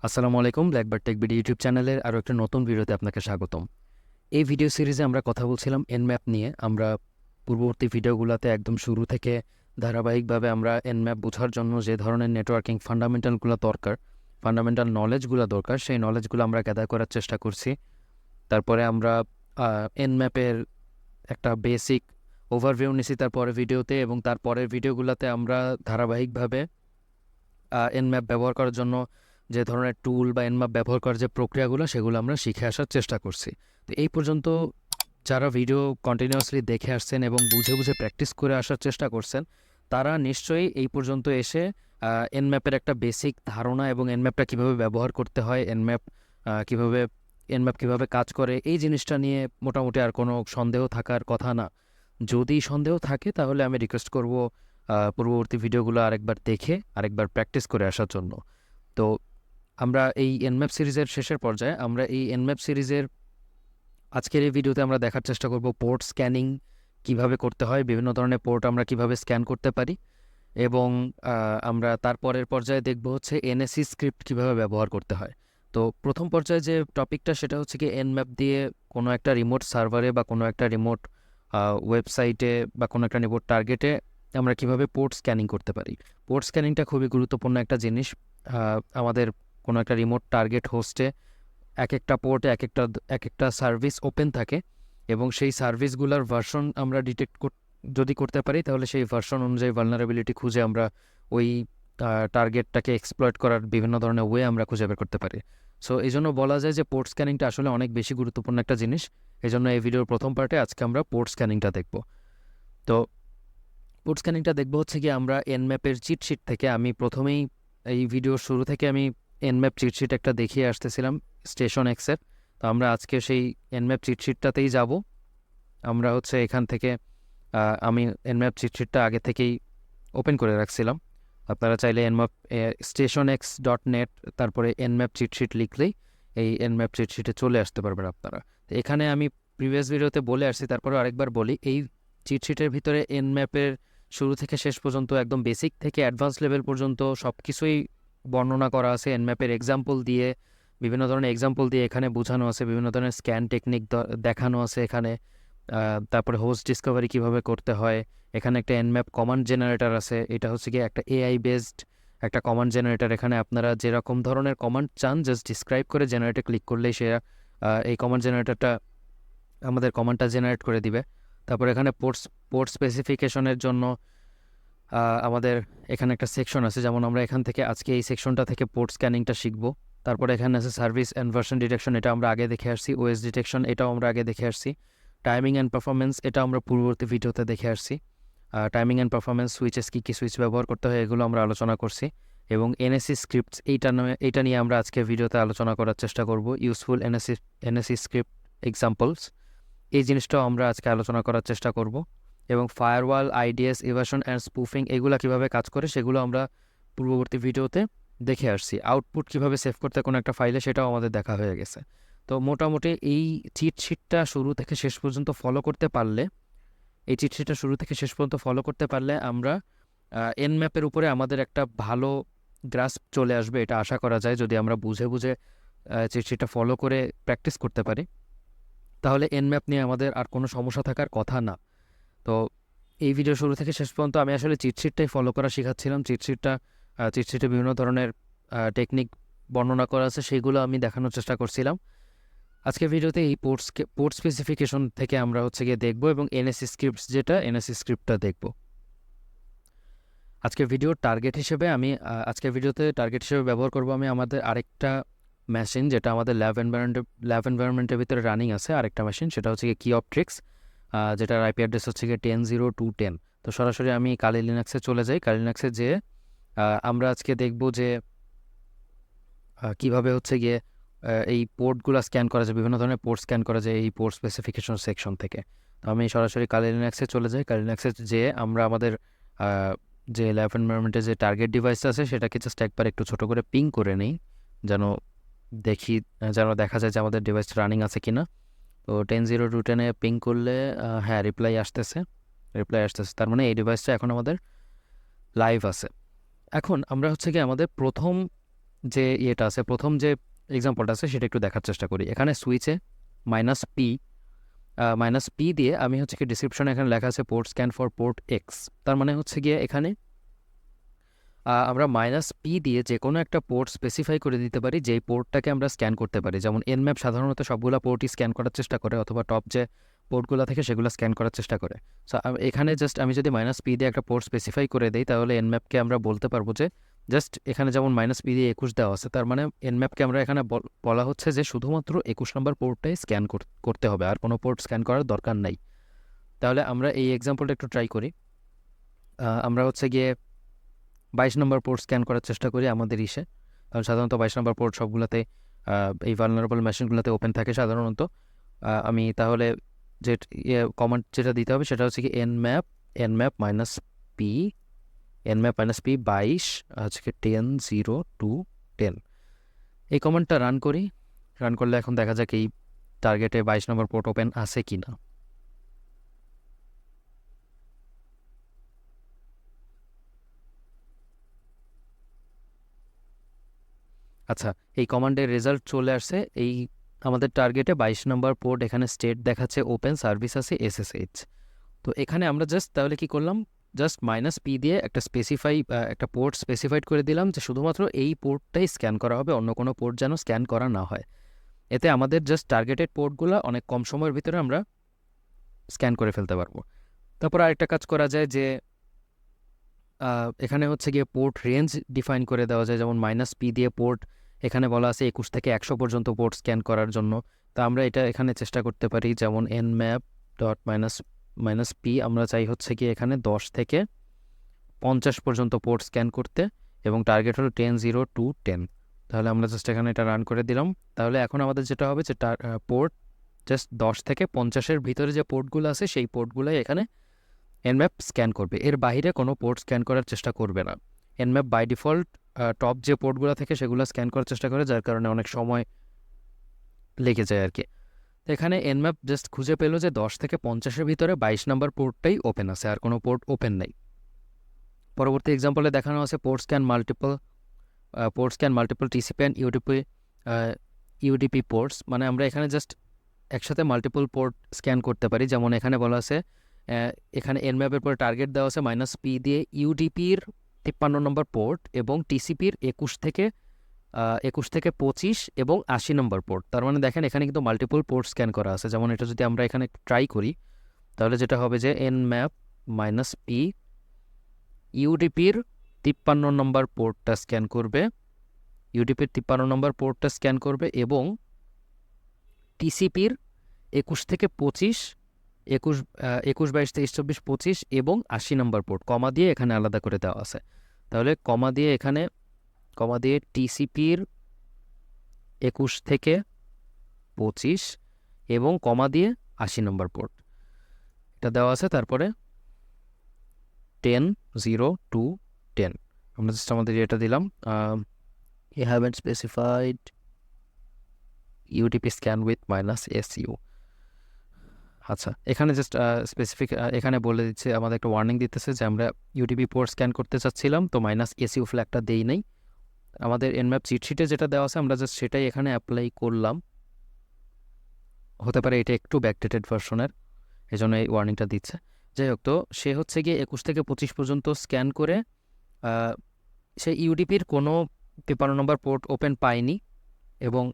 আসসালামু আলাইকুম, blackbird tech BD YouTube চ্যানেলের আরও একটা নতুন ভিডিওতে আপনাকে স্বাগতম। এই ভিডিও সিরিজে আমরা কথা বলছিলাম এনম্যাপ নিয়ে। আমরা পূর্ববর্তী ভিডিওগুলোতে একদম শুরু থেকে ধারাবাহিকভাবে আমরা এনম্যাপ বোঝার জন্য যে ধরনের নেটওয়ার্কিং ফান্ডামেন্টালগুলো দরকার, ফান্ডামেন্টাল নলেজগুলো দরকার, সেই নলেজগুলো আমরা গ্যাদার করার চেষ্টা করছি। তারপরে আমরা এনম্যাপের একটা বেসিক ওভারভিউ নিছি তারপরের ভিডিওতে, এবং তারপরের ভিডিওগুলোতে আমরা ধারাবাহিকভাবে এনম্যাপ ব্যবহার করার জন্য যে ধরনের টুল বা এনম্যাপ ব্যবহার করার যে প্রক্রিয়াগুলো সেগুলো আমরা শিখে আসার চেষ্টা করছি। তো এই পর্যন্ত যারা ভিডিও কন্টিনিউয়াসলি দেখে আসছেন এবং বুঝে বুঝে প্র্যাকটিস করে আসার চেষ্টা করছেন, তারা নিশ্চয়ই এই পর্যন্ত এসে এনম্যাপের একটা বেসিক ধারণা এবং এনম্যাপটা কীভাবে ব্যবহার করতে হয়, কীভাবে এনম্যাপ কীভাবে কাজ করে, এই জিনিসটা নিয়ে মোটামুটি আর কোনো সন্দেহ থাকার কথা না। যদি সন্দেহ থাকে তাহলে আমি রিকোয়েস্ট করব পূর্ববর্তী ভিডিওগুলো আরেকবার দেখে আরেকবার প্র্যাকটিস করে আসার জন্য। তো আমরা এই এনম্যাপ সিরিজের শেষের পর্যায়ে আমরা এই এনম্যাপ সিরিজের আজকের এই ভিডিওতে আমরা দেখার চেষ্টা করব পোর্ট স্ক্যানিং কিভাবে করতে হয়, বিভিন্ন ধরনের পোর্ট আমরা কিভাবে স্ক্যান করতে পারি, এবং আমরা তারপরের পর্যায়ে দেখব হচ্ছে এনএসি স্ক্রিপ্ট কিভাবে ব্যবহার করতে হয়। তো প্রথম পর্যায়ে যে টপিকটা সেটা হচ্ছে কি এনম্যাপ দিয়ে কোনো একটা রিমোট সার্ভারে বা কোনো একটা রিমোট ওয়েবসাইটে বা কোনো একটা রিমোট টার্গেটে আমরা কিভাবে পোর্ট স্ক্যানিং করতে পারি। পোর্ট স্ক্যানিংটা খুবই গুরুত্বপূর্ণ একটা জিনিস। আমাদের কোনো একটা রিমোট টার্গেট হোস্টে এক একটা পোর্টে এক একটা সার্ভিস ওপেন থাকে, এবং সেই সার্ভিসগুলোর ভার্সন আমরা ডিটেক্ট যদি করতে পারি তাহলে সেই ভার্সন অনুযায়ী ভালনারেবিলিটি খুঁজে আমরা ওই টার্গেটটাকে এক্সপ্লয়েট করার বিভিন্ন ধরনের ওয়ে আমরা খুঁজে বের করতে পারি। সো এই জন্য বলা যায় যে পোর্ট স্ক্যানিংটা আসলে অনেক বেশি গুরুত্বপূর্ণ একটা জিনিস। এই জন্য এই ভিডিওর প্রথম পার্টে আজকে আমরা পোর্ট স্ক্যানিংটা দেখব। তো পোর্ট স্ক্যানিংটা দেখব হচ্ছে কি আমরা এনম্যাপের চিটশিট থেকে। আমি প্রথমেই এই ভিডিওর শুরু থেকে আমি এনম্যাপ চিটশিট একটা দেখিয়ে আসতেছিলাম স্টেশন এক্সের। তো আমরা আজকে সেই এনম্যাপ চিটশিটটাতেই যাব। আমরা হচ্ছে এখান থেকে আমি এনম্যাপ চিটশিটটা আগে থেকেই ওপেন করে রাখছিলাম। আপনারা চাইলে এনম্যাপ stationx.net তারপরে এনম্যাপ চিটশিট লিখলেই এই এনম্যাপ চিটশিটে চলে আসতে পারবেন আপনারা। তো এখানে আমি প্রিভিয়াস ভিডিওতে বলে আসছি, তারপরে আরেকবার বলি, এই চিটশিটের ভিতরে এনম্যাপের শুরু থেকে শেষ পর্যন্ত একদম বেসিক থেকে অ্যাডভান্স লেভেল পর্যন্ত সব কিছুই বর্ণনা করা আছে। এনম্যাপের এক্সাম্পল দিয়ে, বিভিন্ন ধরনের এক্সাম্পল দিয়ে এখানে বোঝানো আছে, বিভিন্ন ধরনের স্ক্যান টেকনিক দেখানো আছে এখানে। তারপরে হোস্ট ডিসকভারি কিভাবে করতে হয়। এখানে একটা এনম্যাপ কমান্ড জেনারেটর আছে, এটা হচ্ছে কি একটা এআই বেসড একটা কমান্ড জেনারেটর। এখানে আপনারা যেরকম ধরনের কমান্ড চান জাস্ট ডিসক্রাইব করে জেনারেটে ক্লিক করলেই সে এই কমান্ড জেনারেটরটা আমাদের কমান্ডটা জেনারেট করে দিবে। তারপর এখানে পোর্ট স্পেসিফিকেশনের জন্য আমাদের এখানে একটা সেকশন আছে, যেমন আমরা এখান থেকে আজকে এই সেকশনটা থেকে পোর্ট স্ক্যানিংটা শিখব। তারপরে এখানে আছে সার্ভিস অ্যান্ড ভার্সন ডিটেকশন, এটা আমরা আগে দেখে আসছি। ওএস ডিটেকশন, এটাও আমরা আগে দেখে আসছি। টাইমিং অ্যান্ড পারফরমেন্স, এটা আমরা পূর্ববর্তী ভিডিওতে দেখে আসছি। টাইমিং অ্যান্ড পারফরমেন্স সুইচেস কী কী সুইচ ব্যবহার করতে হয় এগুলো আমরা আলোচনা করছি। এবং এনএসি স্ক্রিপ্টস, এইটা নিয়ে আমরা আজকে ভিডিওতে আলোচনা করার চেষ্টা করব। ইউজফুল এনএসি স্ক্রিপ্ট এক্সাম্পলস, এই জিনিসটাও আমরা আজকে আলোচনা করার চেষ্টা করব। এবং ফায়ারওয়াল, আইডিএস, ইভাশন অ্যান্ড স্পুফিং এগুলো কীভাবে কাজ করে সেগুলো আমরা পূর্ববর্তী ভিডিওতে দেখে আসছি। আউটপুট কীভাবে সেভ করতে কোনো একটা ফাইলে, সেটাও আমাদের দেখা হয়ে গেছে। তো মোটামুটি এই চিটশিটটা শুরু থেকে শেষ পর্যন্ত ফলো করতে পারলে, আমরা এনম্যাপের উপরে আমাদের একটা ভালো গ্রাস্প চলে আসবে, এটা আশা করা যায়। যদি আমরা বুঝে বুঝে চিটশিটটা ফলো করে প্র্যাকটিস করতে পারি তাহলে এনম্যাপ নিয়ে আমাদের আর কোনো সমস্যা থাকার কথা না। তো এই ভিডিও শুরু থেকে শেষ পর্যন্ত আমি আসলে চিটশিটটাই ফলো করা শেখাচ্ছিলাম। চিটশিটে বিভিন্ন ধরনের টেকনিক বর্ণনা করা আছে, সেগুলো আমি দেখানোর চেষ্টা করছিলাম। আজকে ভিডিওতে এই পোর্ট স্পেসিফিকেশন থেকে আমরা হচ্ছে গিয়ে দেখব, এবং এনএসি স্ক্রিপ্টটা দেখব। আজকের ভিডিওর টার্গেট হিসেবে আজকের ভিডিওতে টার্গেট হিসেবে ব্যবহার করব আমি আমাদের আরেকটা মেশিন, যেটা আমাদের ল্যাব এনভায়রনমেন্টের ভিতরে রানিং আছে। আরেকটা মেশিন, সেটা হচ্ছে গিয়ে কিঅপট্রিক্স, যেটার আইপি অ্যাড্রেস হচ্ছে গিয়ে 10.0.2.10। তো সরাসরি আমি কালি লিনাক্সে চলে যাই। কালি লিনাক্সে যেয়ে আমরা আজকে দেখব যে কীভাবে হচ্ছে গিয়ে এই পোর্টগুলো স্ক্যান করা যায়, বিভিন্ন ধরনের পোর্ট স্ক্যান করা যায় এই পোর্ট স্পেসিফিকেশন সেকশন থেকে। তো আমি সরাসরি কালি লিনাক্সে চলে যাই। কালি লিনাক্সে যেয়ে আমরা আমাদের যে ল্যাব এনভায়রনমেন্টে যে টার্গেট ডিভাইসটা আছে সেটাকে জাস্ট একবার একটু ছোটো করে পিং করে নিই, যেন দেখা যায় যে আমাদের ডিভাইসটা রানিং আছে কিনা। তো 10.0.2.10 পিং করলে হ্যাঁ রিপ্লাই আসতেছে। তার মানে এই ডিভাইসটা এখন আমাদের লাইভ আছে। এখন আমরা হচ্ছে কি আমাদের প্রথম যে ইয়েটা আছে, প্রথম যে এক্সাম্পলটা আছে সেটা একটু দেখার চেষ্টা করি। এখানে সুইচে -p দিয়ে আমি হচ্ছে কি ডিসক্রিপশনে এখানে লেখা আছে port scan for port x. তার মানে হচ্ছে গিয়ে এখানে আমরা -p দিয়ে যে কোনো একটা পোর্ট স্পেসিফাই করে দিতে পারি যেই পোর্টটাকে আমরা স্ক্যান করতে পারি। যেমন এনম্যাপ সাধারণত সবগুলো পোর্টই স্ক্যান করার চেষ্টা করে, অথবা টপ যে পোর্টগুলো থেকে সেগুলো স্ক্যান করার চেষ্টা করে। সো এখানে জাস্ট আমি যদি -p দিয়ে একটা পোর্ট স্পেসিফাই করে দিই, তাহলে এনম্যাপকে আমরা বলতে পারবো যে জাস্ট এখানে যেমন -p দিয়ে 21 দেওয়া আছে, তার মানে এনম্যাপকে আমরা এখানে বলা হচ্ছে যে শুধুমাত্র 21 নম্বর পোর্টটাই স্ক্যান করতে হবে, আর কোনো পোর্ট স্ক্যান করার দরকার নাই। তাহলে আমরা এই এক্সাম্পলটা একটু ট্রাই করি। আমরা হচ্ছে গিয়ে 22 নম্বর পোর্ট স্ক্যান করার চেষ্টা করি আমাদের ইসে। কারণ সাধারণত 22 নম্বর পোর্ট সবগুলোতে এই ভালনারেবল মেশিনগুলোতে ওপেন থাকে সাধারণত। আমি তাহলে যে কমান্ড যেটা দিতে হবে সেটা হচ্ছে কি nmap -p 22 হচ্ছে কি 10 0 2 10। এই কমান্ডটা রান করি। রান করলে এখন দেখা যাক এই টার্গেটে 22 নম্বর পোর্ট ওপেন আছে কি না। আচ্ছা, এই কমান্ডের রেজাল্ট চলে আসছে। এই আমাদের টার্গেটে 22 নম্বর পোর্ট এখানে স্টেট দেখাচ্ছে ওপেন, সার্ভিস আছে SSH। তো এখানে আমরা জাস্ট তাহলে কি করলাম, জাস্ট -p দিয়ে একটা পোর্ট স্পেসিফাইড করে দিলাম যে শুধুমাত্র এই পোর্টটাই স্ক্যান করা হবে, অন্য কোনো পোর্ট যেন স্ক্যান করা না হয়। এতে আমাদের জাস্ট টার্গেটেড পোর্টগুলো অনেক কম সময়ের ভিতরে আমরা স্ক্যান করে ফেলতে পারবো। তারপর আরেকটা কাজ করা যায় যে এখানে হচ্ছে গিয়ে পোর্ট রেঞ্জ ডিফাইন করে দেওয়া যায়। যেমন -p দিয়ে পোর্ট এখানে বলা আছে 21 থেকে 100 পর্যন্ত পোর্ট স্ক্যান করার জন্য। তা আমরা এটা এখানে চেষ্টা করতে পারি, যেমন nmap ডট -p আমরা চাই হচ্ছে কি এখানে 10 থেকে 50 পর্যন্ত পোর্ট স্ক্যান করতে, এবং টার্গেট হলো 10 0 2 10। তাহলে আমরা জাস্ট এখানে এটা রান করে দিলাম। তাহলে এখন আমাদের যেটা হবে যে পোর্ট জাস্ট 10 থেকে 50-এর ভিতরে যে পোর্টগুলো আছে সেই পোর্টগুলোই এখানে nmap স্ক্যান করবে, এর বাইরে কোনো পোর্ট স্ক্যান করার চেষ্টা করবে না। nmap বাই ডিফল্ট টপ যে পোর্টগুলো থেকে সেগুলো স্ক্যান করার চেষ্টা করে, যার কারণে অনেক সময় লেগে যায় আর কি। তো এখানে nmap জাস্ট খুঁজে পেলো যে 10 থেকে 50-এর ভিতরে 22 নম্বর পোর্টটাই ওপেন আছে, আর কোনো পোর্ট ওপেন নেই। পরবর্তী এক্সাম্পলে দেখানো আছে port scan multiple TCP and UDP ports. মানে আমরা এখানে জাস্ট একসাথে মাল্টিপল পোর্ট স্ক্যান করতে পারি। যেমন এখানে বলা আছে এখানে nmap-এর পরে টার্গেট দেওয়া আছে -p দিয়ে UDP-র 53 নম্বর পোর্ট এবং TCP-র 21 থেকে 25 এবং 80 নম্বর পোর্ট। তার মানে দেখেন এখানে কিন্তু মাল্টিপল পোর্ট স্ক্যান করা আছে। যেমন এটা যদি আমরা এখানে ট্রাই করি, তাহলে যেটা হবে যে nmap -p UDP-র 53 নম্বর পোর্টটা স্ক্যান করবে, UDP-র 53 নম্বর পোর্টটা স্ক্যান করবে, এবং TCP-র 21 থেকে 25 21 22 23 24 25 এবং 80 নম্বর পোর্ট কমা দিয়ে এখানে আলাদা করে দেওয়া আছে। তাহলে কমা দিয়ে TCP-র 21 থেকে 25 এবং কমা দিয়ে 80 নম্বর পোর্ট এটা দেওয়া আছে। তারপরে 10 0 2 10 আমরা জাস্ট আমাদের এটা দিলাম, you haven't specified UDP scan with -su। আচ্ছা, এখানে জাস্ট স্পেসিফিক এখানে বলে দিচ্ছে, আমাদের একটা ওয়ার্নিং দিতেছে যে আমরা UDP পোর্ট স্ক্যান করতে চাচ্ছিলাম, তো -su ফ্ল্যাগটা দেই নাই। আমাদের nmap চিটশিটে যেটা দেওয়া আছে আমরা জাস্ট সেটাই এখানে অ্যাপ্লাই করলাম। হতে পারে এটা একটু ব্যাকডেটেড ভার্সনের, এই জন্য এই ওয়ার্নিংটা দিচ্ছে। যাই হোক, তো সে হচ্ছে গিয়ে 21 থেকে 25 পর্যন্ত স্ক্যান করে সে UDP-র কোনো 53 নম্বর পোর্ট ওপেন পায়নি, এবং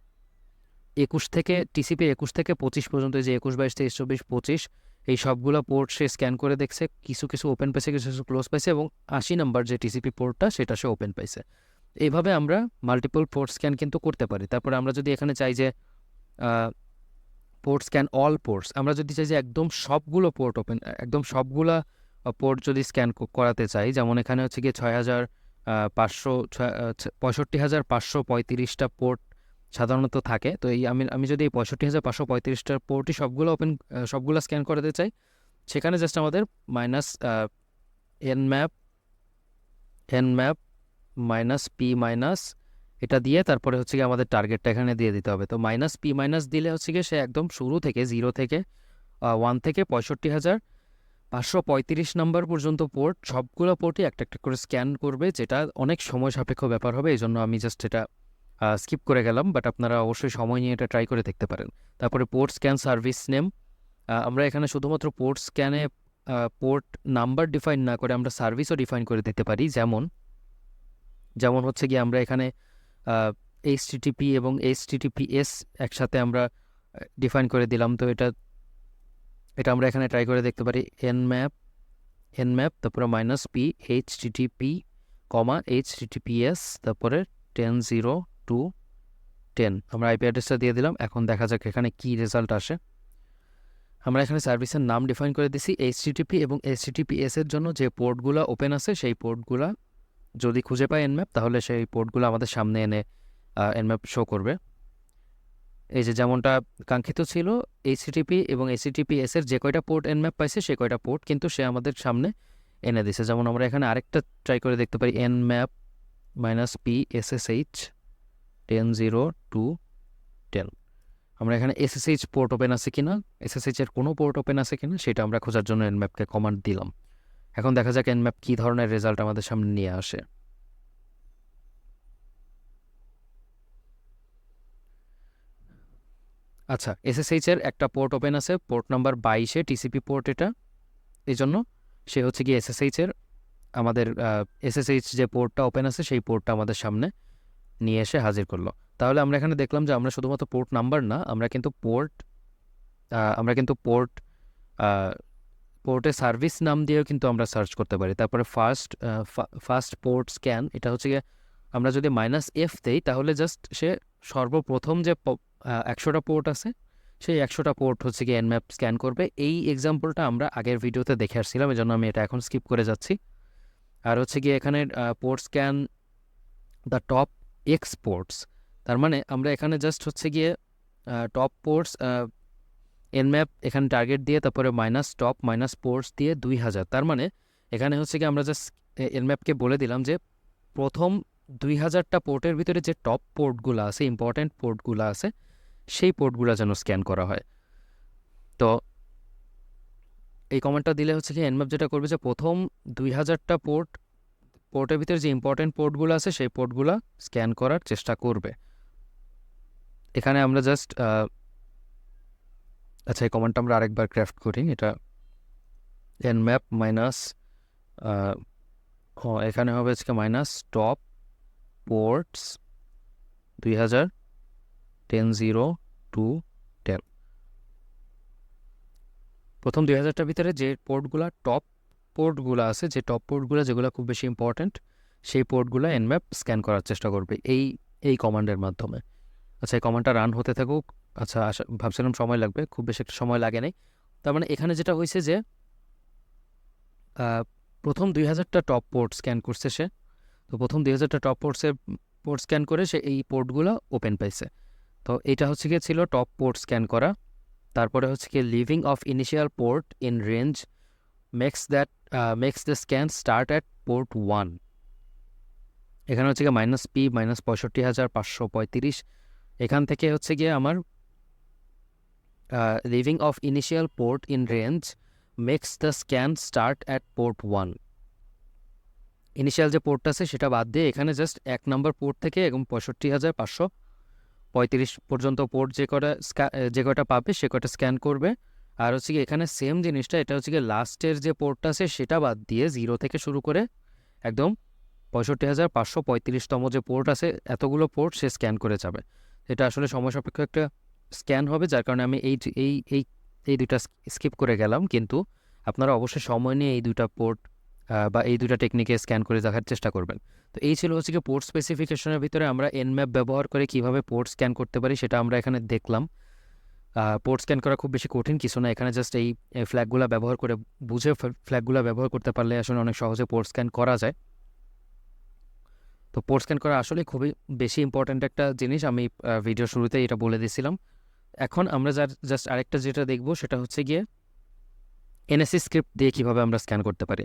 21 থেকে TCP 21 থেকে 25 পর্যন্ত, যে 21 22 23 24 25 এই সবগুলো পোর্ট সে স্ক্যান করে দেখছে, কিছু কিছু ওপেন পাইছে, কিছু কিছু ক্লোজ পাইছে, এবং 80 নম্বর যে TCP পোর্টটা সেটা সে ওপেন পাইছে। এইভাবে আমরা মাল্টিপল পোর্ট স্ক্যান কিন্তু করতে পারি। তারপরে আমরা যদি এখানে চাই যে পোর্ট স্ক্যান অল পোর্টস, আমরা যদি চাই যে একদম সবগুলো পোর্ট ওপেন, একদম সবগুলা পোর্ট যদি স্ক্যান করাতে চাই, যেমন এখানে হচ্ছে গিয়ে 65,535টা পোর্ট সাধারণত থাকে। তো এই আমি যদি এই 65,535টার পোর্টই সবগুলো স্ক্যান করাতে চাই, সেখানে জাস্ট আমাদের nmap -p এটা দিয়ে তারপরে হচ্ছে গিয়ে আমাদের টার্গেটটা এখানে দিয়ে দিতে হবে। তো -p দিলে হচ্ছে গিয়ে সে একদম শুরু থেকে 0 থেকে 1 থেকে 65,535 নম্বর পর্যন্ত পোর্ট, সবগুলো পোর্টই একটা একটা করে স্ক্যান করবে, যেটা অনেক সময় সাপেক্ষ ব্যাপার হবে। এই জন্য আমি জাস্ট এটা স্কিপ করে গেলাম, বাট আপনারা অবশ্যই সময় নিয়ে এটা ট্রাই করে দেখতে পারেন। তারপরে পোর্ট স্ক্যান সার্ভিস নেম, আমরা এখানে শুধুমাত্র পোর্ট স্ক্যানে পোর্ট নাম্বার ডিফাইন না করে আমরা সার্ভিসও ডিফাইন করে দিতে পারি। যেমন হচ্ছে গিয়ে আমরা এখানে HTTP এবং HTTPS একসাথে আমরা ডিফাইন করে দিলাম। তো এটা আমরা এখানে ট্রাই করে দেখতে পারি। nmap তারপরে -p HTTP, HTTPS তারপরে 10.0.2.10 আমরা আইপি অ্যাড্রেসটা দিয়ে দিলাম। এখন দেখা যাক এখানে কি রেজাল্ট আসে। আমরা এখানে সার্ভিসের নাম ডিফাইন করে দিছি। HTTP এবং HTTPS এর জন্য যে পোর্টগুলো ওপেন আছে সেই পোর্টগুলো যদি খুঁজে পায় nmap, তাহলে সেই পোর্টগুলো আমাদের সামনে এনে nmap শো করবে। এই যে যেমনটা কাঙ্ক্ষিত ছিল, HTTP এবং HTTPS এর যে কয়টা পোর্ট nmap পাইছে সে কয়টা পোর্ট কিন্তু সে আমাদের সামনে এনে দিছে। যেমন আমরা এখানে আরেকটা ট্রাই করে দেখতে পারি, nmap -p SSH 10.0.2.10। আমরা এখানে SSH পোর্ট ওপেন আছে কিনা, SSH এর কোনো পোর্ট ওপেন আছে কিনা সেটা আমরা খোঁজার জন্য nmapকে কমান্ড দিলাম। এখন দেখা যাক nmap কী ধরনের রেজাল্ট আমাদের সামনে নিয়ে আসে। আচ্ছা, SSH এর একটা পোর্ট ওপেন আছে, পোর্ট নাম্বার 22-এ TCP পোর্ট এটা। এই জন্য সে হচ্ছে কি SSH এর আমাদের SSH যে পোর্টটা ওপেন আছে সেই পোর্টটা আমাদের সামনে নিয়ে এসে হাজির করলো। তাহলে আমরা এখানে দেখলাম যে আমরা শুধুমাত্র পোর্ট নাম্বার না, আমরা কিন্তু পোর্টের সার্ভিস নাম দিয়েও কিন্তু আমরা সার্চ করতে পারি। তারপরে ফার্স্ট পোর্ট স্ক্যান, এটা হচ্ছে গিয়ে আমরা যদি -f দেই তাহলে জাস্ট সে সর্বপ্রথম যে 100টা পোর্ট আছে সেই 100টা পোর্ট হচ্ছে গিয়ে nmap স্ক্যান করবে। এই এক্সাম্পলটা আমরা আগের ভিডিওতে দেখে আসছিলাম, এই জন্য আমি এটা এখন স্কিপ করে যাচ্ছি। আর হচ্ছে গিয়ে এখানে port scan the top exports, তার মানে আমরা এখানে জাস্ট হচ্ছে গিয়ে টপ পোর্টস nmap এখানে টার্গেট দিয়ে তারপরে -top -ports দিয়ে 2000। তার মানে এখানে হচ্ছে কি আমরা জাস্ট nmapকে বলে দিলাম যে প্রথম 2000টা পোর্টের ভিতরে যে টপ পোর্টগুলো আছে, ইম্পর্ট্যান্ট পোর্টগুলো আছে, সেই পোর্টগুলো যেন স্ক্যান করা হয়। তো এই কমেন্টটা দিলে হচ্ছে কি nmap যেটা করবে যে প্রথম 2000টা পোর্টের ভিতরে যে ইম্পর্ট্যান্ট পোর্টগুলো আছে সেই পোর্টগুলো স্ক্যান করার চেষ্টা করবে। এখানে আমরা জাস্ট আচ্ছা, এই কমেন্টটা আমরা আরেকবার ক্রাফট করি। এটা nmap এখানে হবে আজকে -top ports 2000 10.0.2.10। প্রথম 2000টার ভিতরে যে পোর্টগুলো টপ পোর্টগুলো আছে, যে টপ পোর্টগুলো যেগুলো খুব বেশি ইম্পর্ট্যান্ট, সেই পোর্টগুলো nmap স্ক্যান করার চেষ্টা করবে এই কমান্ডের মাধ্যমে। আচ্ছা, এই কমান্ডটা রান হতে থাকুক। আচ্ছা, ভাবছিলাম সময় লাগবে, খুব বেশি একটা সময় লাগে নাই। তার মানে এখানে যেটা হয়েছে যে প্রথম 2000টা টপ পোর্ট স্ক্যান করছে সে। তো প্রথম 2000টা টপ পোর্ট স্ক্যান করে সে এই পোর্টগুলো ওপেন পাইছে। তো এটা হচ্ছে গিয়ে ছিল টপ পোর্ট স্ক্যান করা। তারপরে হচ্ছে কি leaving off initial port in range makes the scan start at port 1। এখানে হচ্ছে গিয়ে -p -65535। এখান থেকে হচ্ছে গিয়ে আমার leaving off initial port in range makes the scan start at port 1। Initial যে পোর্টটা আছে সেটা বাদ দিয়ে এখানে জাস্ট 1 নম্বর পোর্ট থেকে এবং 65,535 পর্যন্ত পোর্ট যে কটা পাবে সে কটা স্ক্যান করবে। আর হচ্ছে কি এখানে সেম জিনিসটা, এটা হচ্ছে কি লাস্টের যে পোর্টটা আছে সেটা বাদ দিয়ে 0 থেকে শুরু করে একদম 65,535তম যে পোর্ট আছে এতগুলো পোর্ট সে স্ক্যান করে যাবে। এটা আসলে সময় সাপেক্ষ একটা স্ক্যান হবে, যার কারণে আমি এই দুইটা স্কিপ করে গেলাম। কিন্তু আপনারা অবশ্যই সময় নিয়ে এই দুইটা পোর্ট বা এই দুইটা টেকনিকে স্ক্যান করে দেখার চেষ্টা করবেন। তো এই ছিল হচ্ছে কি পোর্ট স্পেসিফিকেশনের ভিতরে আমরা nmap ব্যবহার করে কিভাবে পোর্ট স্ক্যান করতে পারি সেটা আমরা এখানে দেখলাম। পোর্ট স্ক্যান করা খুব বেশি কঠিন কিছু না, এখানে জাস্ট এই ফ্ল্যাগগুলো ব্যবহার করে বুঝে ফ্ল্যাগগুলো ব্যবহার করতে পারলে আসলে অনেক সহজে পোর্ট স্ক্যান করা যায়। তো পোর্ট স্ক্যান করা আসলে খুবই বেশি ইম্পর্ট্যান্ট একটা জিনিস, আমি ভিডিও শুরুতে এটা বলে দিয়েছিলাম। এখন আমরা জাস্ট আরেকটা যেটা দেখব সেটা হচ্ছে গিয়ে NSE স্ক্রিপ্ট দিয়ে কীভাবে আমরা স্ক্যান করতে পারি।